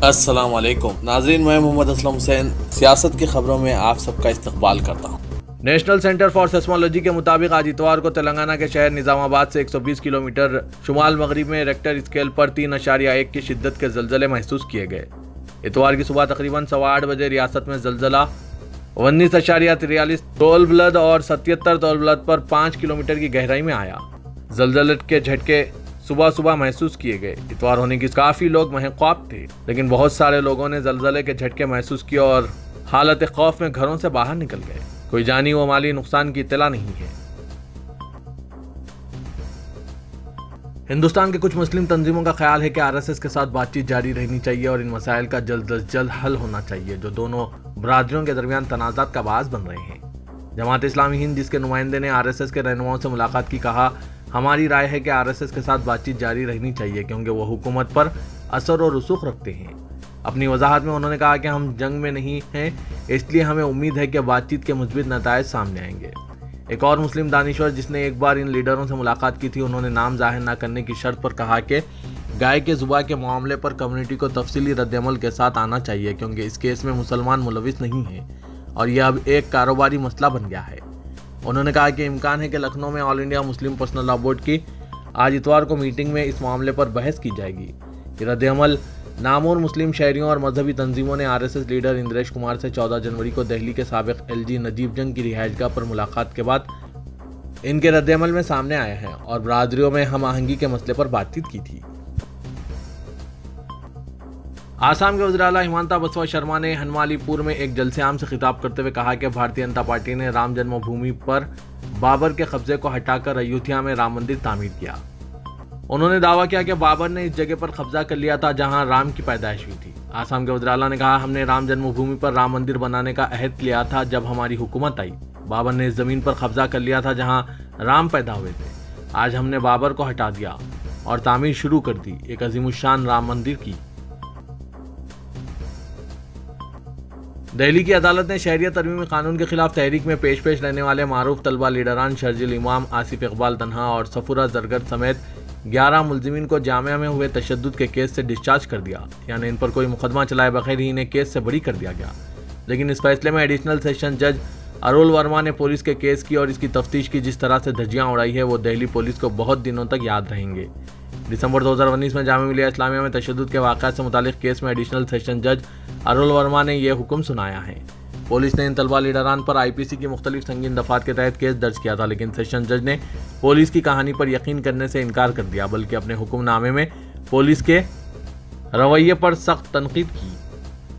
अस्सलाम वालेकुम नाज़रीन, मैं मोहम्मद असलम हुसैन सियासत की खबरों में आप सबका इस्तकबाल करता हूँ। नेशनल सेंटर फॉर सेस्मोलॉजी के मुताबिक आज इतवार को तेलंगाना के शहर निजामाबाद से 120 किलोमीटर शुमाल मगरिब में रेक्टर स्केल पर 3.1 की शिद्दत के जलजले महसूस किए गए। इतवार की सुबह तकरीबन 8:15 बजे रियासत में जलजला 19.43 तौलबलद और 77 तौलबलद पर 5 किलोमीटर की गहराई में आया। जलजले के झटके सुबह सुबह महसूस किए गए। इतवार होने की काफी लोग महख्वाब थे, लेकिन बहुत सारे लोगों ने जलजले के झटके महसूस किए और हालत खौफ में घरों से बाहर निकल गए। कोई जानी व माली नुकसान की इत्तला नहीं है। हिंदुस्तान के कुछ मुस्लिम तंजीमों का ख्याल है कि आरएसएस के साथ बातचीत जारी रहनी चाहिए और इन मसाइल का जल्द अज जल्द हल होना चाहिए जो दोनों बरादरियों के दरमियान तनाज़ात का बायस बन रहे हैं। जमात इस्लामी हिंद, जिसके नुमाइंदे ने आरएसएस के रहनुमाओं से मुलाकात की, कहा, हमारी राय है कि आरएसएस के साथ बातचीत जारी रहनी चाहिए क्योंकि वो हुकूमत पर असर और रसूख रखते हैं। अपनी वजाहत में उन्होंने कहा कि हम जंग में नहीं हैं, इसलिए हमें उम्मीद है कि बातचीत के मुस्बित नतायज सामने आएंगे। एक और मुस्लिम दानिश्वर जिसने एक बार इन लीडरों से मुलाकात की थी, उन्होंने नाम जाहिर न करने की शर्त पर कहा कि गाय के जुबा के मामले पर कम्युनिटी को तफसीली रद्दअमल के साथ आना चाहिए क्योंकि इस केस में मुसलमान मुलविस नहीं है और यह अब एक कारोबारी मसला बन गया है। उन्होंने कहा कि इम्कान है कि लखनऊ में all India Muslim personal law board की आज इतवार को मीटिंग में इस मामले पर बहस की जाएगी। रद्दअमल नामूर मुस्लिम शहरियों और मजहबी तंजीमों ने आरएसएस लीडर इंद्रेश कुमार से 14 जनवरी को दिल्ली के साबिक एलजी नजीब जंग की रिहायशगाह पर मुलाकात के बाद इनके रद्दअमल में सामने आया है और बरादरियों में हम आहंगी के मसले पर बातचीत की थी। आसाम के वज़ीर आला हिमंता बसवा शर्मा ने हनमालीपुर में एक जलसे-आम से खिताब करते हुए कहा कि भारतीय जनता पार्टी ने राम जन्मभूमि पर बाबर के कब्जे को हटाकर अयोध्या में राम मंदिर तामीर किया। उन्होंने दावा किया कि बाबर ने इस जगह पर कब्जा कर लिया था जहां राम की पैदाइश हुई थी। आसाम के वज़ीर आला ने कहा, हमने राम जन्मभूमि पर राम मंदिर बनाने का अहद लिया था जब हमारी हुकूमत आई। बाबर ने इस जमीन पर कब्जा कर लिया था जहां राम पैदा हुए थे। आज हमने बाबर को हटा दिया और तामीर शुरू कर दी, एक अजीमुशान राम मंदिर की। दिल्ली की अदालत ने शहरियत तरमीमी कानून के खिलाफ तहरीक में पेश रहने वाले मारूफ तलबा लीडरान शर्जिल इमाम, आसिफ इकबाल तन्हा और सफूरा जरगर समेत 11 मुलजिमीन को जामिया में हुए तशद्दुद के केस से डिस्चार्ज कर दिया, यानी इन पर कोई मुकदमा चलाए बगैर ही इन्हें केस से बरी कर दिया गया। लेकिन इस फैसले में एडिशनल सेशन जज अरुल वर्मा ने पुलिस के केस की और इसकी तफ्तीश की जिस तरह से धज्जियां उड़ाई है वो दिल्ली पुलिस को बहुत दिनों तक याद रहेंगे। दिसंबर 2019 में जामिया मिलिया इस्लामिया में तशद्दुद के वाक़यात से मुतालिक केस में एडिशनल सेशन जज अरुल वर्मा ने यह हुक्म सुनाया है। पुलिस ने इन तलबा लीडरान पर आईपीसी की मुख्तलिफ संगीन दफात के तहत केस दर्ज किया था, लेकिन सेशन जज ने पुलिस की कहानी पर यकीन करने से इनकार कर दिया, बल्कि अपने हुक्मनामे में पुलिस के रवैये पर सख्त तनकीद की।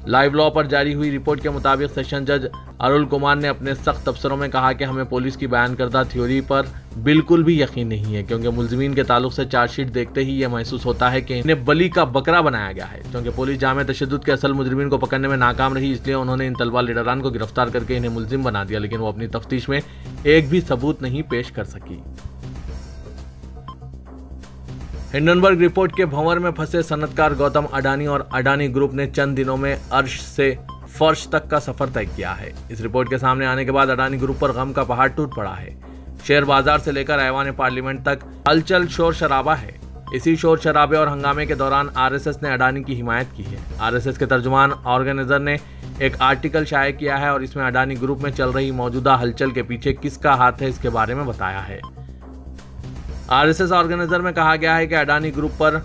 लाइव लॉ पर जारी हुई रिपोर्ट के मुताबिक सेशन जज अरुल कुमार ने अपने सख्त तबसरों में कहा कि हमें पुलिस की बयान करदा थ्योरी पर बिल्कुल भी यकीन नहीं है क्योंकि मुलजिमीन के ताल्लुक से चार्जशीट देखते ही यह महसूस होता है कि इन्हें बली का बकरा बनाया गया है। क्योंकि पुलिस जामे तशद्दुद के असल मुजरिमीन को पकड़ने में नाकाम रही, इसलिए उन्होंने इन तलबा लीडरान को गिरफ्तार करके इन्हें मुलजिम बना दिया, लेकिन वो अपनी तफ्तीश में एक भी सबूत नहीं पेश कर सकी। हिंडनबर्ग रिपोर्ट के भंवर में फंसे सनतकार गौतम अडानी और अडानी ग्रुप ने चंद दिनों में अर्श से फर्श तक का सफर तय किया है। इस रिपोर्ट के सामने आने के बाद अडानी ग्रुप पर गम का पहाड़ टूट पड़ा है। शेयर बाजार से लेकर ऐवान पार्लियामेंट तक हलचल शोर शराबा है। इसी शोर शराबे और हंगामे के दौरान आरएसएस ने अडानी की हिमायत की है। आरएसएस के तर्जुमान ऑर्गेनाइजर ने एक आर्टिकल शाये किया है और इसमें अडानी ग्रुप में चल रही मौजूदा हलचल के पीछे किसका हाथ है इसके बारे में बताया है। आरएसएस ऑर्गेनाइजर में कहा गया है कि अडानी ग्रुप पर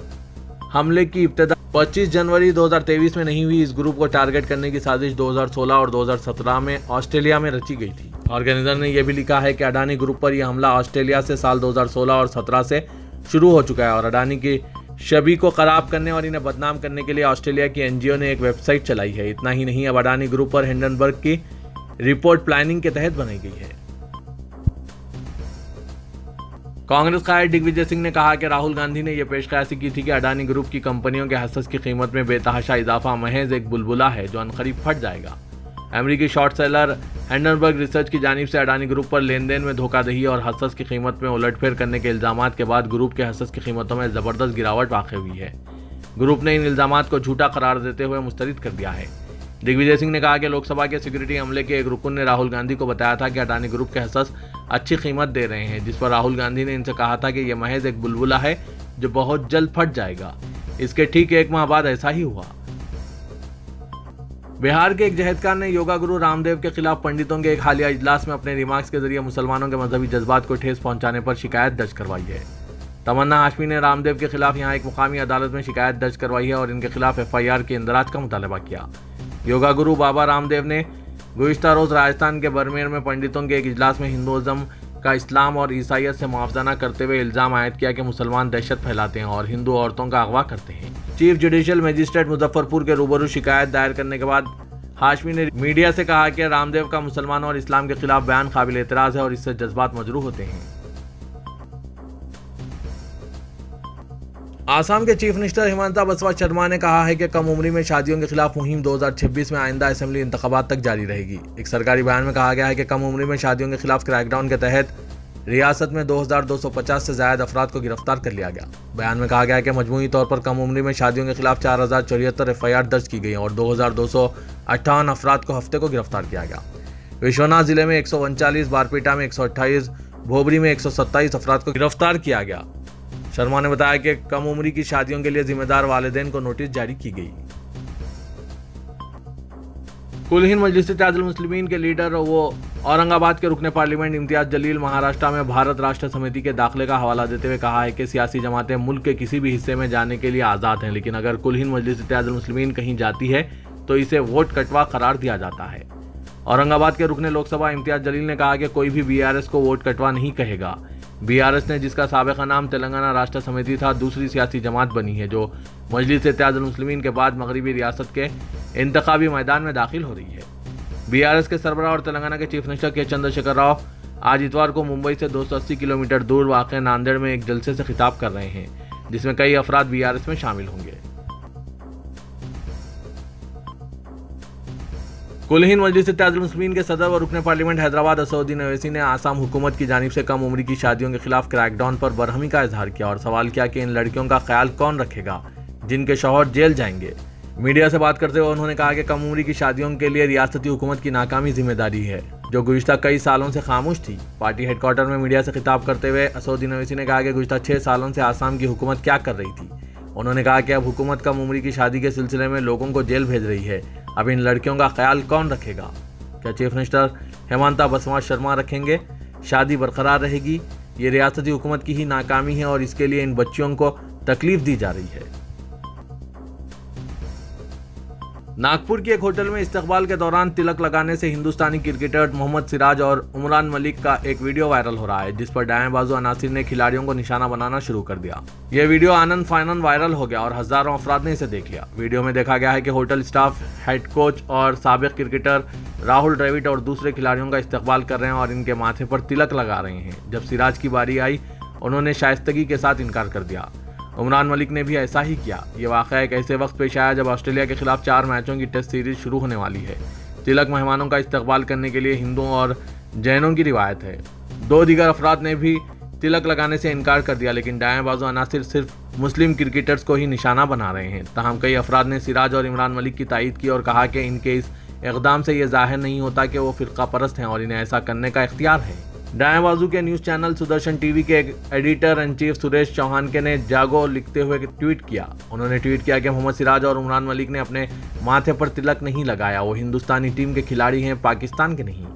हमले की इब्तिदा 25 जनवरी 2023 में नहीं हुई। इस ग्रुप को टारगेट करने की साजिश 2016 और 2017 में ऑस्ट्रेलिया में रची गई थी। ऑर्गेनाइजर ने यह भी लिखा है कि अडानी ग्रुप पर यह हमला ऑस्ट्रेलिया से साल 2016 और 17 से शुरू हो चुका है और अडानी की छवि को खराब करने और इन्हें बदनाम करने के लिए ऑस्ट्रेलिया की एनजीओ ने एक वेबसाइट चलाई है। इतना ही नहीं, अब अडानी ग्रुप पर हिंडनबर्ग की रिपोर्ट प्लानिंग के तहत बनाई गई है। कांग्रेस कायद दिग्विजय सिंह ने कहा कि राहुल गांधी ने यह पेशकशी की थी कि अडानी ग्रुप की कंपनियों के हसस की कीमत में बेतहाशा इजाफा महज एक बुलबुला है जो अनकरीब फट जाएगा। अमेरिकी शॉर्ट सेलर हिंडनबर्ग रिसर्च की जानिब से अडानी ग्रुप पर लेन देन में धोखाधड़ी और हसस की कीमत में उलटफेर करने के इल्जामात के बाद ग्रुप के हसस की कीमतों में जबरदस्त गिरावट वाक़ हुई है। ग्रुप ने इन इल्जामात को झूठा करार देते हुए मुस्तरद कर दिया है। दिग्विजय सिंह ने कहा कि लोकसभा के सिक्योरिटी अमले के एक रुकन ने राहुल गांधी को बताया था कि अडानी ग्रुप के हसस अच्छी कीमत दे रहे हैं, जिस पर राहुल गांधी ने इनसे कहा था कि यह महज एक बुलबुला है जो बहुत जल्द फट जाएगा। इसके ठीक एक माह बाद ऐसा ही हुआ। बिहार के एक जहेदकार ने योगा गुरु रामदेव के खिलाफ पंडितों के एक हालिया इजलास में अपने रिमार्क्स के जरिए मुसलमानों के मजहबी जज्बात को ठेस पहुंचाने पर शिकायत दर्ज करवाई है। तमन्ना हाशमी ने रामदेव के खिलाफ यहां एक मुकामी अदालत में शिकायत दर्ज करवाई है और इनके खिलाफ FIR के इंदराज का मुतालबा किया। योगा गुरु बाबा रामदेव ने गुज़िश्ता रोज राजस्थान के बरमेर में पंडितों के एक इजलास में हिंदुइज्म का इस्लाम और ईसाइयत से मुआवजा करते हुए इल्जाम आयद किया कि मुसलमान दहशत फैलाते हैं और हिंदू औरतों का अगवा करते हैं। चीफ जुडिशियल मजिस्ट्रेट मुजफ्फरपुर के रूबरू शिकायत दायर करने के बाद हाशमी ने मीडिया से कहा कि रामदेव का मुसलमानों और इस्लाम के खिलाफ बयान काबिल एतराज है और इससे जज्बात मजरूह होते हैं। आसाम के चीफ मिनिस्टर हिमंता बसवा शर्मा ने कहा है कि कम उम्री में शादियों के खिलाफ मुहिम 2026 में आइंदा असेंबली इंतखाबात तक जारी रहेगी। एक सरकारी बयान में कहा गया है कि कम उम्री में शादियों के खिलाफ क्रैकडाउन के तहत रियासत में 2250 से ज्यादा अफराद को गिरफ्तार कर लिया गया। बयान में कहा गया है कि मजमूई तौर पर कम उम्री में शादियों के खिलाफ 4074 FIR दर्ज की गई और 2258 अफराद को हफ्ते को गिरफ्तार किया गया। विश्वनाथ जिले में 139, बारपेटा में 128, भोबरी में 127 अफराद को गिरफ्तार किया गया। शर्मा ने बताया कि कम उम्री की शादियों के लिए जिम्मेदार वालिदैन को नोटिस जारी की गई। कुल हिंद मजलिस-ए-इत्तेहादुल मुस्लिमीन के लीडर वो औरंगाबाद के रुकने पार्लियामेंट इम्तियाज जलील महाराष्ट्र में भारत राष्ट्र समिति के दाखिले का हवाला देते हुए कहा है कि सियासी जमातें मुल्क के किसी भी हिस्से में जाने के लिए आज़ाद हैं, लेकिन अगर कुल हिंद मजलिस-ए-इत्तेहादुल मुस्लिमीन कहीं जाती है तो इसे वोट कटवा करार दिया जाता है। औरंगाबाद के रुकने लोकसभा इम्तियाज जलील ने कहा कि कोई भी BRS को वोट कटवा नहीं कहेगा। BRS ने, जिसका साबिका नाम तेलंगाना राष्ट्र समिति था, दूसरी सियासी जमात बनी है जो मजलिस-ए-इत्तेहादुल मुस्लिमीन के बाद मगरबी रियासत के इंतखाबी मैदान में दाखिल हो रही है। BRS के सरबराह और तेलंगाना के चीफ मिनिस्टर के चंद्रशेखर राव आज इतवार को मुंबई से 280 किलोमीटर दूर वाक़ नांदेड़ में एक जलसे से खिताब कर रहे हैं, जिसमें कई अफराद BRS में शामिल होंगे। कुल हिंद मजलिस-ए-इत्तेहादुल मुस्लिमीन के सदर व रुकने पार्लियामेंट हैदराबाद असदुद्दीन ओवैसी ने आसाम हुकूमत की जानिब से कम उम्र की शादियों के खिलाफ क्रैकडाउन पर बरहमी का इजहार किया और सवाल किया कि इन लड़कियों का ख्याल कौन रखेगा जिनके शौहर जेल जाएंगे। मीडिया से बात करते हुए उन्होंने कहा कि कम उम्र की शादियों के लिए रियासती हुकूमत की नाकामी जिम्मेदारी है, जो गुज़िश्ता कई सालों से खामोश थी। पार्टी हेडक्वार्टर में मीडिया से खिताब करते हुए असदुद्दीन ओवैसी ने कहा कि गुज़िश्ता 6 सालों से आसाम की हुकूमत क्या कर रही थी। उन्होंने कहा कि अब हुकूमत कम उम्र की शादी के सिलसिले में लोगों को जेल भेज रही है, अब इन लड़कियों का ख्याल कौन रखेगा? क्या चीफ मिनिस्टर हिमंता बसवा शर्मा रखेंगे? शादी बरकरार रहेगी? ये रियासती हुकूमत की ही नाकामी है और इसके लिए इन बच्चियों को तकलीफ दी जा रही है। नागपुर के एक होटल में इस्तकबाल के दौरान तिलक लगाने से हिंदुस्तानी क्रिकेटर मोहम्मद सिराज और उमरान मलिक का एक वीडियो वायरल हो रहा है, जिस पर दाएं बाजू अनासिर ने खिलाड़ियों को निशाना बनाना शुरू कर दिया। यह वीडियो आनंद फानन वायरल हो गया और हजारों अफराद ने इसे देख लिया। वीडियो में देखा गया है कि होटल स्टाफ, हेड कोच और साबिक क्रिकेटर राहुल द्रविड़ और दूसरे खिलाड़ियों का इस्तकबाल कर रहे हैं और इनके माथे पर तिलक लगा रहे हैं। जब सिराज की बारी आई, उन्होंने शाइस्तगी के साथ इनकार कर दिया। उमरान मलिक ने भी ऐसा ही किया। ये वाक़या एक ऐसे वक्त पेश आया जब ऑस्ट्रेलिया के खिलाफ 4 मैचों की टेस्ट सीरीज शुरू होने वाली है। तिलक मेहमानों का इस्तकबाल करने के लिए हिंदुओं और जैनों की रिवायत है। 2 दीगर अफराद ने भी तिलक लगाने से इनकार कर दिया, लेकिन दाएं बाजू अनासिर सिर्फ मुस्लिम क्रिकेटर्स को ही निशाना बना रहे हैं। ताहम कई अफराद ने सिराज और इमरान मलिक की तायीद की और कहा कि इनके इस इक़दाम से यह जाहिर नहीं होता कि वो फ़िरका परस्त हैं और इन्हें ऐसा करने का इख्तियार है। दाएं बाजू के न्यूज़ चैनल सुदर्शन टीवी के editor in chief Suresh Chauhan के ने जागो लिखते हुए ट्वीट किया। उन्होंने ट्वीट किया कि मोहम्मद सिराज और उमरान मलिक ने अपने माथे पर तिलक नहीं लगाया, वो हिंदुस्तानी टीम के खिलाड़ी हैं, पाकिस्तान के नहीं।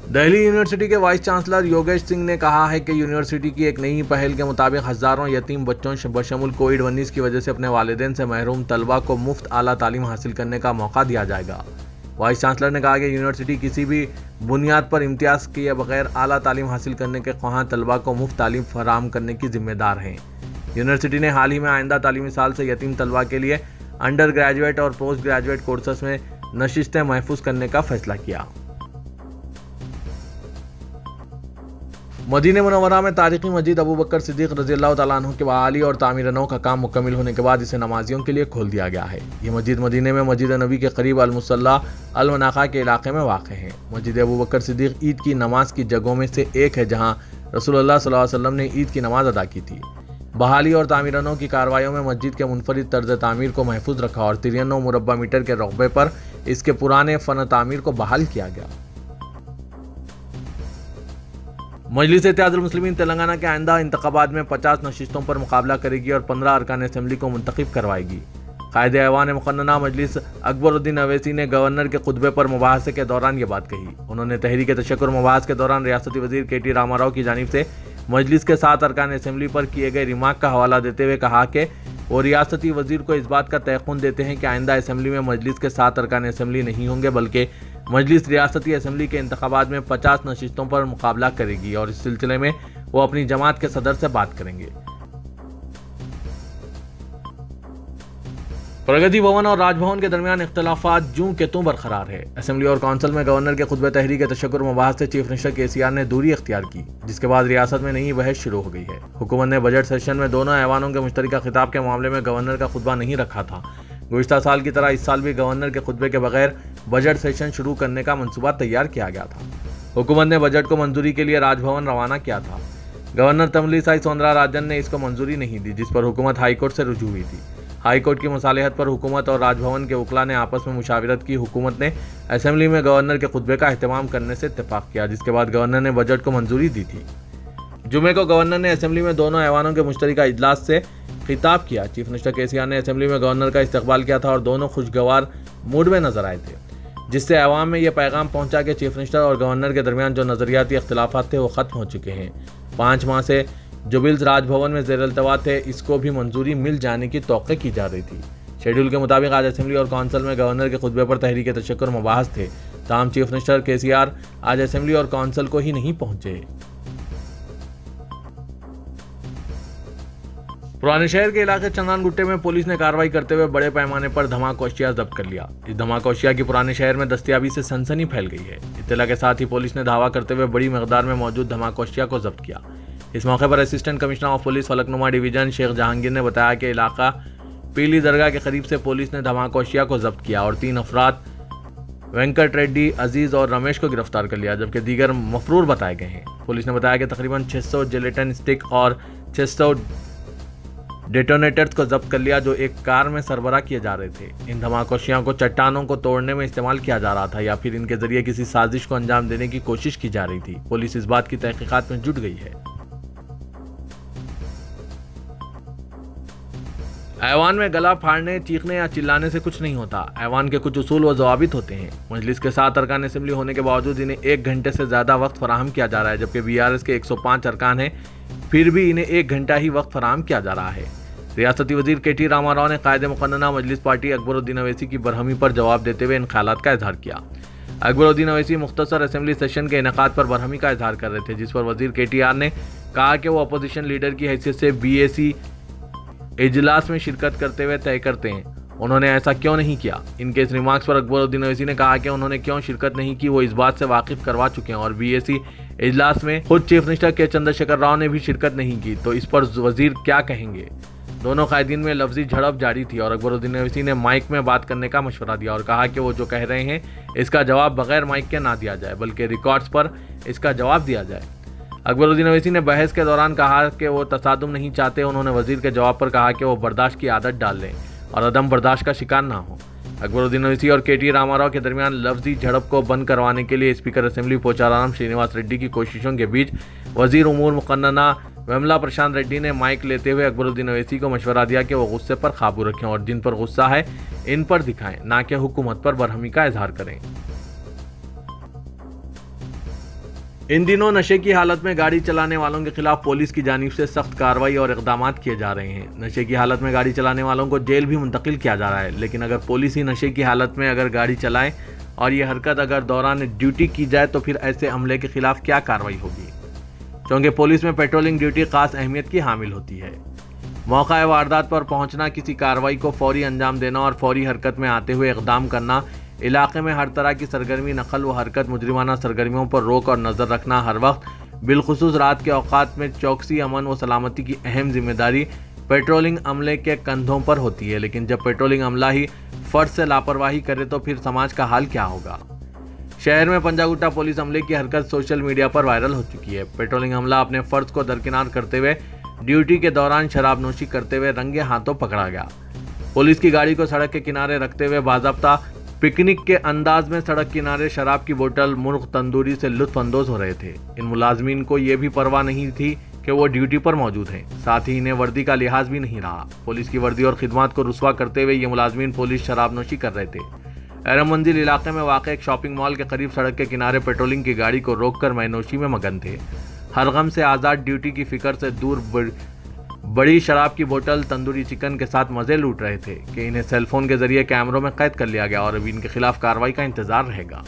दिल्ली यूनिवर्सिटी के वाइस चांसलर योगेश सिंह ने कहा है कि यूनिवर्सिटी की एक नई पहल के मुताबिक हज़ारों यतीम बच्चों बशमुल कोविड-19 की वजह से अपने वालिदैन से महरूम तलबा को मुफ्त आला तालीम हासिल करने का मौका दिया जाएगा। वाइस चांसलर ने कहा कि यूनिवर्सिटी किसी भी बुनियाद पर इम्तियाज़ किए बगैर आला तालीम हासिल करने के ख्वाहां तलबा को मुफ्त तालीम फराहम करने की जिम्मेदार हैं। यूनिवर्सिटी ने हाल ही में आइंदा तालीमी साल से यतीम तलबा के लिए अंडर ग्रेजुएट और पोस्ट ग्रेजुएट कोर्सेस में नशिस्तें महफूज करने का फैसला किया। मदीना मुनव्वरा में तारीखी मस्जिद अबू बकर सिद्दीक रज़ियल्लाहु तआला अन्हु के बहाली और तामीर नौ का काम मुकम्मल होने के बाद इसे नमाजियों के लिए खोल दिया गया है। ये मस्जिद मदीने में मस्जिद नबी के करीब अल-मुसल्ला अल-मनाक़ा के इलाके में वाक़ है। मस्जिद अबू बकर सिद्दीक ईद की नमाज की जगहों में से एक है जहाँ रसूलुल्लाह सल्लल्लाहु अलैहि वसल्लम ने ईद की नमाज अदा की थी। बहाली और तामीर नौ की कार्रवाइयों में मस्जिद के मुनफरिद तर्ज तामीर को महफूज रखा और 93 मुरब्बा मीटर के रकबे पर इसके पुराने फ़न तामीर को बहाल किया गया। मजलिस-ए-इत्तेहादुल मुस्लिमीन तेलंगाना के आइंदा इंतखाबात में 50 नशिस्तों पर मुकाबला करेगी और 15 अरकान असेंबली को मुंतखब करवाएगी। कायदे ऐवान मुक़न्नना मजलिस अकबरुद्दीन अवैसी ने गवर्नर के खुतबे पर मुबाहसे के दौरान ये बात कही। उन्होंने तहरीक तशक्कुर मुबाहस के दौरान रियासती वजीर KT रामाराव की जानिब से मजलिस के 7 अरकान असेंबली पर किए गए रिमार्क का हवाला देते हुए कहा कि वो रियासती वजीर को इस बात का तयक़ुन देते हैं कि आइंदा असेंबली में मजलिस के 7 अरकान असेंबली नहीं होंगे, बल्कि मजलिस रियासती असेंबली के इंतखाबात में 50 नशिस्तों पर मुकाबला करेगी और इस सिलसिले में वो अपनी जमात के सदर से बात करेंगे। प्रगति भवन और राजभवन के दरमियान इख्तलाफात जूं के त्यों बरकरार है। असेंबली और कौंसिल में गवर्नर के खुतबे तहरीक तशक्कुर मुबाहस से चीफ मिनिस्टर KCR ने दूरी इख्तियार की, जिसके बाद रियासत में नई बहस शुरू हो गई है। हुकूमत ने बजट सेशन में दोनों ऐवानों के मुश्तरका खिताब के मामले में गवर्नर का खुतबा नहीं रखा था। गुज़िश्ता साल की तरह इस साल भी गवर्नर के खुतबे के बगैर बजट सेशन शुरू करने का मंसूबा तैयार किया गया था। हुकूमत ने बजट को मंजूरी के लिए राजभवन रवाना किया था। गवर्नर तमिलिसाई सौंदरराजन ने इसको मंजूरी नहीं दी, जिस पर हुकूमत हाईकोर्ट से रुजू हुई थी। हाईकोर्ट की मुसालिहत पर हुकूमत और राजभवन के वकला ने आपस में मुशावरत की। हुकूमत ने असेंबली में गवर्नर के खुतबे का एहतमाम करने से इत्तेफाक किया, जिसके बाद गवर्नर ने बजट को मंजूरी दी थी। जुमे को गवर्नर ने असेंबली में दोनों ऐवानों के मुश्तरका इजलास से खिताब किया। चीफ मिनिस्टर KCR ने असेंबली में गवर्नर का इस्तकबाल किया था और दोनों खुशगवार मूड में नजर आए थे, जिससे अवाम में यह पैगाम पहुंचा कि चीफ मिनिस्टर और गवर्नर के दरमियान जो नजरियाती इख्तिलाफात थे वो खत्म हो चुके हैं। 5 माह से जो बिल्स राजभवन में ज़ेर इल्तवा थे, इसको भी मंजूरी मिल जाने की तौक़ी की जा रही थी। शेड्यूल के मुताबिक आज असेंबली और कौंसिल में गवर्नर के खुतबे पर तहरीक तशक्कुर मुबाहस थे, ताहम चीफ मिनिस्टर KCR आज असेंबली और कौंसिल को ही नहीं पहुंचे। पुराने शहर के इलाके चंदानगुट्टे में पुलिस ने कार्रवाई करते हुए बड़े पैमाने पर धमाका अशिया जब्त कर लिया। इस धमाका अशिया की पुराने शहर में दस्तयाबी से सनसनी फैल गई है। इत्तला के साथ ही पुलिस ने धावा करते हुए बड़ी मकदार में मौजूद धमाका अशिया को जब्त किया। इस मौके पर assistant commissioner of police Falaknuma division Sheikh Jahangir ने बताया कि इलाका पीली दरगाह के करीब से पुलिस ने धमाका अशिया को जब्त किया और 3 अफराद वेंकट रेड्डी, अजीज और रमेश को गिरफ्तार कर लिया, जबकि दीगर मफरूर बताए गए हैं। पुलिस ने बताया कि तकरीबन 600 जिलेटिन स्टिक और 600 डेटोनेटर्स को जब्त कर लिया, जो एक कार में सरबराह किए जा रहे थे। इन धमाकोशियों को चट्टानों को तोड़ने में इस्तेमाल किया जा रहा था या फिर इनके जरिए किसी साजिश को अंजाम देने की कोशिश की जा रही थी। पुलिस इस बात की तहकीकात में जुट गई है। ऐवान में गला फाड़ने, चीखने या चिल्लाने से कुछ नहीं होता। ऐवान के कुछ उसूल व ज़वाबित होते हैं। मजलिस के 7 अरकान असेंबली होने के बावजूद इन्हें 1 घंटे से ज़्यादा वक्त फराहम किया जा रहा है, जबकि BRS के 105 अरकान हैं, फिर भी इन्हें 1 घंटा ही वक्त फराहम किया जा रहा है। रियासती वजीर KT रामाराव ने कायदे मुक़न्नना मजलिस पार्टी अकबरुद्दीन अवैसी की बरहमी पर जवाब देते हुए इन ख्यालात का इजहार किया। अकबरुद्दीन अवैसी मुख्तसर असेंबली सेशन के इनेकाद पर बरहमी का इजहार कर रहे थे, जिस पर वजीर KTR ने कहा कि वो अपोजिशन लीडर की हैसियत से BAC इजलास में शिरकत करते हुए तय करते हैं। उन्होंने ऐसा क्यों नहीं किया। इनके इस रिमार्क्स पर अकबरुद्दीन अवैसी ने कहा कि उन्होंने क्यों शिरकत नहीं की वो इस बात से वाकिफ करवा चुके हैं और BAC इजलास में खुद chief minister K Chandrashekhar Rao ने भी शिरकत नहीं की, तो इस पर वजीर क्या कहेंगे। दोनों कायदीन में लफ्जी झड़प जारी थी और अकबरुद्दीन अवैसी ने माइक में बात करने का मशवरा दिया और कहा कि वो जो कह रहे हैं इसका जवाब बगैर माइक के ना दिया जाए, बल्कि रिकॉर्ड्स पर इसका जवाब दिया जाए। अकबरुद्दीन अवैसी ने बहस के दौरान कहा कि वो तसादुम नहीं चाहते। उन्होंने वजीर के जवाब पर कहा कि वो बर्दाश्त की आदत डाल लें और अदम बर्दाश्त का शिकार ना हो। अकबरुद्दीन अवैसी और KT रामाराव के दरमियान लफ्जी झड़प को बंद करवाने के लिए स्पीकर असेंबली पोचाराम श्रीनिवास रेड्डी की कोशिशों के बीच वजीर उमूर मुक़न्नना वेमला प्रशांत रेड्डी ने माइक लेते हुए अकबरुद्दीन अवैसी को मशवरा दिया कि वो गुस्से पर काबू रखें और जिन पर गुस्सा है इन पर दिखाएं, ना कि हुकूमत पर बरहमी का इजहार करें। इन दिनों नशे की हालत में गाड़ी चलाने वालों के खिलाफ पुलिस की जानिब से सख्त कार्रवाई और इक़दाम किए जा रहे हैं। नशे की हालत में गाड़ी चलाने वालों को जेल भी मुंतकिल किया जा रहा है, लेकिन अगर पुलिस ही नशे की हालत में अगर गाड़ी चलाए और ये हरकत अगर दौरान ड्यूटी की जाए तो फिर ऐसे अमले के खिलाफ क्या कार्रवाई होगी, क्योंकि पुलिस में पेट्रोलिंग ड्यूटी खास अहमियत की हामिल होती है। मौका वारदात पर पहुंचना, किसी कार्रवाई को फौरी अंजाम देना और फौरी हरकत में आते हुए इक़दाम करना, इलाके में हर तरह की सरगर्मी, नकल व हरकत, मुजरिमाना सरगर्मियों पर रोक और नज़र रखना हर वक्त, बिलखुसूस रात के औकात में चौकसी, अमन व सलामती की अहम जिम्मेदारी पेट्रोलिंग अमले के कंधों पर होती है। लेकिन जब पेट्रोलिंग अमला ही फर्ज से लापरवाही करे तो फिर समाज का हाल क्या होगा। शहर में पंजागुट्टा पुलिस अमले की हरकत सोशल मीडिया पर वायरल हो चुकी है। पेट्रोलिंग अमला अपने फर्ज को दरकिनार करते हुए ड्यूटी के दौरान शराब नोशी करते हुए रंगे हाथों पकड़ा गया। पुलिस की गाड़ी को सड़क के किनारे रखते हुए बाज़ाब्ता पिकनिक के अंदाज में सड़क किनारे शराब की बोतल, मुर्ग, तंदूरी से लुत्फ अंदोज हो रहे थे। इन मुलाजमीन को यह भी परवाह नहीं थी कि वो ड्यूटी पर मौजूद हैं। साथ ही इन्हें वर्दी का लिहाज भी नहीं रहा। पुलिस की वर्दी और खिदमत को रुस्वा करते हुए ये मुलाजमीन पुलिस शराबनोशी कर रहे थे। अहरम मंजिल इलाके में वाक़ एक शॉपिंग मॉल के करीब सड़क के किनारे पेट्रोलिंग की गाड़ी को रोककर मैनोशी में मगन थे। हर गम से आज़ाद, ड्यूटी की फिक्र से दूर बड़ी शराब की बोतल, तंदूरी चिकन के साथ मज़े लूट रहे थे कि इन्हें सेलफोन के जरिए कैमरों में कैद कर लिया गया और अभी इनके खिलाफ कार्रवाई का इंतजार रहेगा।